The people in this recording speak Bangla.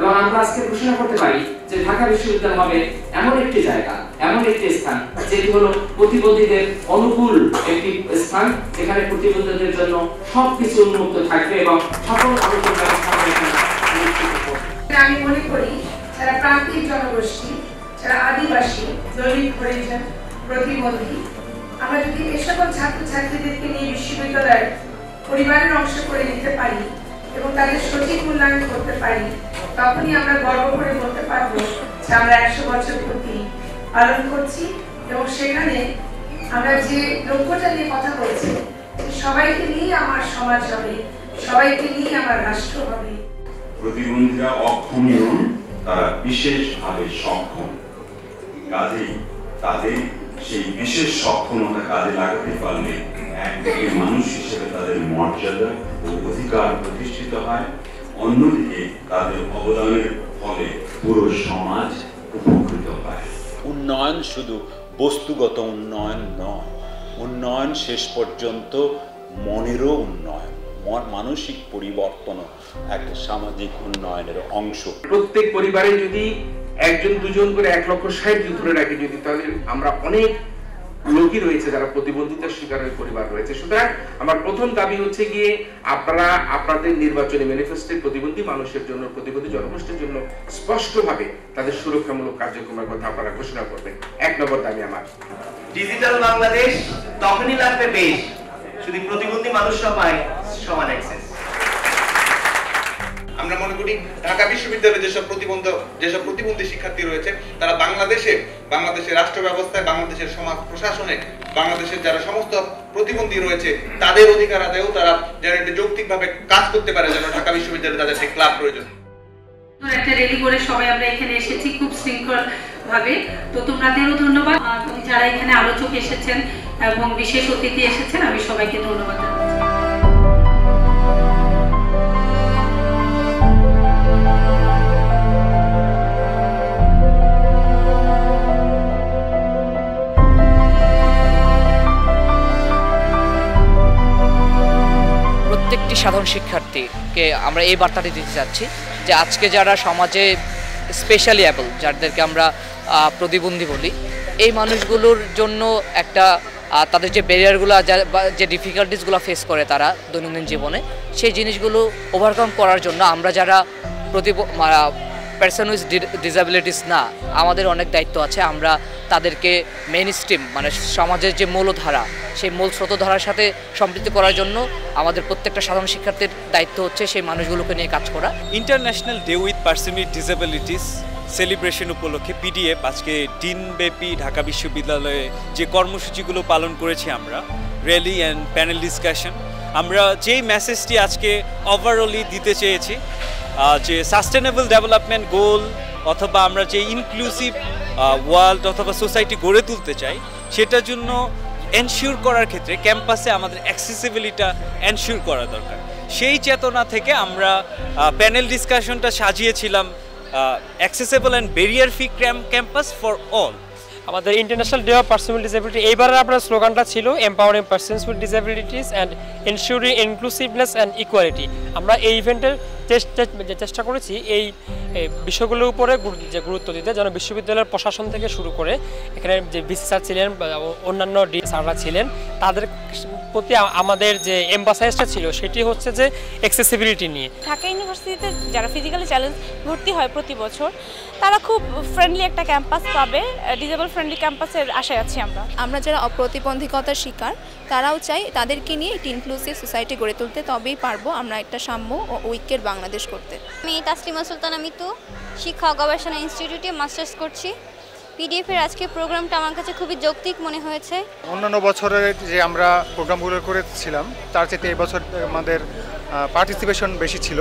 এবং আমরা আজকে ঘোষণা করতে পারি যে ঢাকা বিশ্ববিদ্যালয় হবে এমন একটি জায়গা, এমন একটি স্থান যেটি হলো প্রতিবন্ধীদের অনুকূল একটি স্থান, যেখানে প্রতিবন্ধীদের জন্য সবকিছু উন্মুক্ত থাকবে এবং সকল আলোচনার ব্যবস্থা আমি মনে করি যারা প্রান্তিক জনগোষ্ঠী, যারা আদিবাসী, দলিত, হরিজন, প্রতিবন্ধী, আমরা যদি এই সকল ছাত্রছাত্রীদেরকে নিয়ে বিশ্ববিদ্যালয়ের পরিবারের অংশ করে নিতে পারি এবং তাদের সঠিক মূল্যায়ন করতে পারি, তখনই আমরা গর্ব করে বলতে পারবো যে আমরা 100 বছর পূর্তি পালন করছি। এবং সেখানে আমরা যে লক্ষ্যটা নিয়ে কথা বলছি, সবাইকে নিয়ে আমার সমাজ হবে, সবাইকে নিয়ে আমার রাষ্ট্র হবে। প্রতিবন্ধীরা অক্ষম নন, তারা বিশেষভাবে সক্ষম। কাজেই তাদের সেই বিশেষ সক্ষমতা কাজে লাগাতে পারলে একদিকে মানুষ হিসেবে তাদের মর্যাদা ও অধিকার প্রতিষ্ঠিত হয়, অন্যদিকে তাদের অবদানের ফলে পুরো সমাজ উপকৃত হয়। উন্নয়ন শুধু বস্তুগত উন্নয়ন নয়, উন্নয়ন শেষ পর্যন্ত মনেরও উন্নয়ন, মানসিক পরিবর্তনও একটা সামাজিক উন্নয়নের অংশ। প্রত্যেক পরিবারে যদি একজন দুজন করে 1,60,000 ধরে রাখি, যদি তাহলে আমরা অনেক লোকই রয়েছে যারা প্রতিবন্ধিতার শিকারের পরিবার রয়েছে। সুতরাং আমার প্রথম দাবি হচ্ছে গিয়ে আপনারা আপনাদের নির্বাচনী ম্যানিফেস্টোে প্রতিবন্ধী মানুষের জন্য, প্রতিবন্ধী জনগোষ্ঠীর জন্য স্পষ্টভাবে তাদের সুরক্ষামূলক কার্যক্রমের কথা আপনারা ঘোষণা করবেন। 1 নম্বর দাবি আমার। ডিজিটাল বাংলাদেশ তখনই লাগবে বেশ যদি প্রতিবন্ধী মানুষরা পায় সমান অ্যাক্সেস। আমরা মনে করি ঢাকা বিশ্ববিদ্যালয়ে যেসব প্রতিবন্ধী শিক্ষার্থী রয়েছে তারা বাংলাদেশের রাষ্ট্র ব্যবস্থায়, বাংলাদেশের সমাজ প্রশাসনে, বাংলাদেশের যারা সমস্ত প্রতিবন্ধী রয়েছে তাদের অধিকার আদায়েও তারা যেন একটা যৌক্তিকভাবে কাজ করতে পারে, যেন ঢাকা বিশ্ববিদ্যালয়ে তাদের একটা ক্লাব প্রয়োজন। একটা রেলি করে সবাই আমরা এখানে এসেছি খুব শৃঙ্খল ভাবে। তো তোমাদেরও ধন্যবাদ, যারা এখানে আলোচক এসেছেন এবং বিশেষ অতিথি এসেছেন, আমি সবাইকে ধন্যবাদ জানাচ্ছি। প্রত্যেকটি সাধারণ শিক্ষার্থীকে আমরা এই বার্তাটি দিতে চাচ্ছি যে আজকে যারা সমাজে স্পেশালি অ্যাবল, যাদেরকে আমরা প্রতিবন্ধী বলি, এই মানুষগুলোর জন্য একটা তাদের যে ব্যারিয়ারগুলো, যে ডিফিকাল্টিসগুলো ফেস করে তারা দৈনন্দিন জীবনে, সেই জিনিসগুলো ওভারকাম করার জন্য আমরা যারা পার্সন উইথ ডিসএবিলিটিস না, আমাদের অনেক দায়িত্ব আছে। আমরা তাদেরকে মেইন স্ট্রিম মানে সমাজের যে মূলধারা, সেই মূল স্রোতধারার সাথে সম্পৃক্ত করার জন্য আমাদের প্রত্যেকটা সাধারণ শিক্ষার্থীর দায়িত্ব হচ্ছে সেই মানুষগুলোকে নিয়ে কাজ করা। International day with person with disabilities celebration উপলক্ষে পিডিএফ আজকে দিনব্যাপী ঢাকা বিশ্ববিদ্যালয়ে যে কর্মসূচিগুলো পালন করেছি আমরা, র্যালি অ্যান্ড প্যানেল ডিসকাশন, আমরা যেই মেসেজটি আজকে ওভারঅলি দিতে চেয়েছি যে সাস্টেনেবল ডেভেলপমেন্ট গোল অথবা আমরা যে ইনক্লুসিভ ওয়ার্ল্ড অথবা সোসাইটি গড়ে তুলতে চাই, সেটার জন্য এনশিওর করার ক্ষেত্রে ক্যাম্পাসে আমাদের অ্যাক্সেসিবিলিটিটা এনশিওর করা দরকার। সেই চেতনা থেকে আমরা প্যানেল ডিসকাশনটা সাজিয়েছিলাম accessible and barrier free campus for all. আমাদের international day of person with disability, এইবারের আপনার স্লোগানটা ছিল empowering persons with disabilities and ensuring inclusiveness and equality. আমরা এই ইভেন্টের চেষ্টা করেছি এই বিষয়গুলোর উপরে যে গুরুত্ব দিতে, যেন বিশ্ববিদ্যালয়ের প্রশাসন থেকে শুরু করে এখানে যে ভিসি স্যার ছিলেন, অন্যান্য ডি স্যাররা ছিলেন, তাদের প্রতি আমাদের যে এমফাসাইজটা ছিল সেটি হচ্ছে যে অ্যাক্সেসিবিলিটি নিয়ে। ঢাকা ইউনিভার্সিটিতে যারা ফিজিক্যালি চ্যালেঞ্জ ভর্তি হয় প্রতি বছর, তারা খুব ফ্রেন্ডলি একটা ক্যাম্পাস পাবে, ডিসেবল ফ্রেন্ডলি ক্যাম্পাসের আশায় আছি আমরা যারা অপ্রতিবন্ধিকতার শিকার তারাও চাই তাদেরকে নিয়ে একটি ইনক্লুসিভ সোসাইটি গড়ে তুলতে, তবেই পারবো আমরা একটা সাম্য ও ঐক্যের বাংলাদেশ করতে। আমি তাসলিমা সুলতানা মিতু শিক্ষা ও গবেষণা ইনস্টিটিউটে মাস্টার্স করছি। পিডিএফের আজকে প্রোগ্রামটা আমার কাছে খুবই যৌক্তিক মনে হয়েছে। অন্যান্য বছরের যে আমরা প্রোগ্রামগুলো করেছিলাম তার চেয়ে এই বছর আমাদের পার্টিসিপেশন বেশি ছিল।